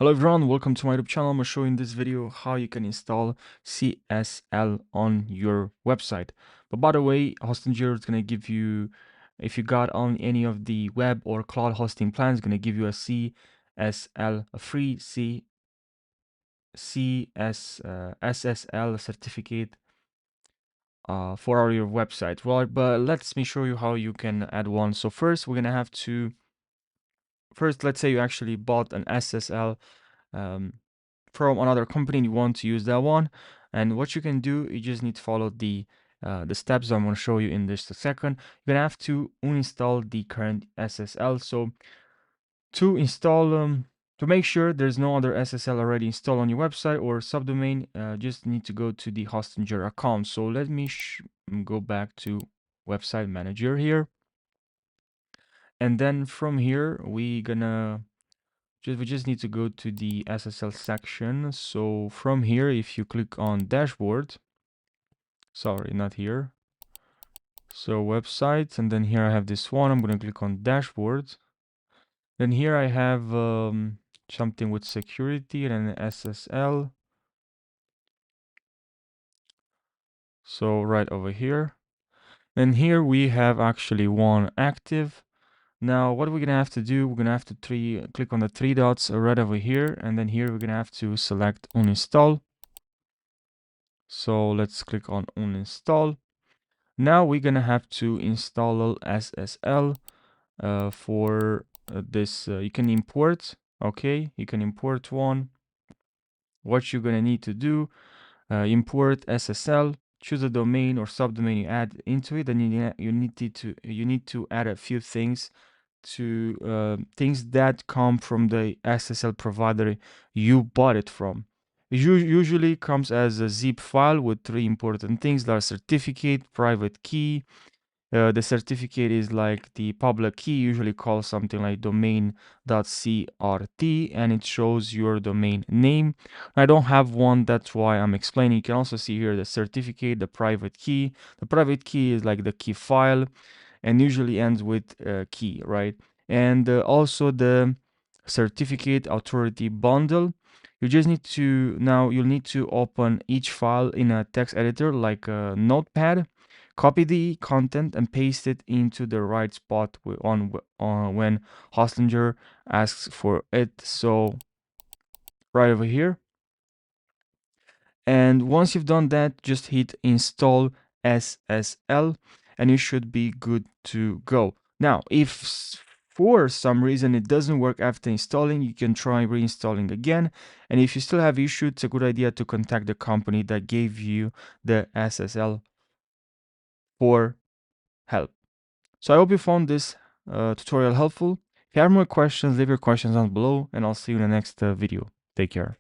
Hello everyone, welcome to my YouTube channel. I'm going to show you in this video how you can install SSL on your website. But by the way, Hostinger is going to give you, if you got on any of the web or cloud hosting plans, going to give you a CSL, a free SSL certificate for your website. Well, but let me show you how you can add one. So first, we're going to have to, let's say you actually bought an SSL um, from another company and you want to use that one, and what you can do, you just need to follow the steps I'm going to show you in just a second. You're gonna have to uninstall the current SSL. So to install to make sure there's no other SSL already installed on your website or subdomain, just need to go to the Hostinger account. So let me go back to website manager here, and then from here we just need to go to the SSL section. So from here, if you click on dashboard, sorry, not here. So websites, and then here I have this one. I'm going to click on dashboard. Then here I have something with security and an SSL. So right over here. Then here we have actually one active. Now what we're gonna have to do, we're gonna have to click on the three dots right over here, and then here we're gonna have to select uninstall. So let's click on uninstall. Now we're gonna have to install SSL for this. You can import, okay? You can import one. What you're gonna need to do, import SSL, choose a domain or subdomain you add into it, then you need to add a few things to things that come from the SSL provider you bought it from. It usually comes as a zip file with three important things: that certificate, private key. The certificate is like the public key, usually called something like domain.crt, and it shows your domain name. I don't have one, that's why I'm explaining. You can also see here the certificate, the private key. The private key is like the key file and usually ends with key, right? And also the certificate authority bundle. You just need to, now you'll need to open each file in a text editor like a notepad, copy the content and paste it into the right spot when Hostinger asks for it. So right over here. And once you've done that, just hit install SSL and you should be good to go. Now, if for some reason it doesn't work after installing, you can try reinstalling again. And if you still have issues, it's a good idea to contact the company that gave you the SSL for help. So I hope you found this tutorial helpful. If you have more questions, leave your questions down below and I'll see you in the next video. Take care.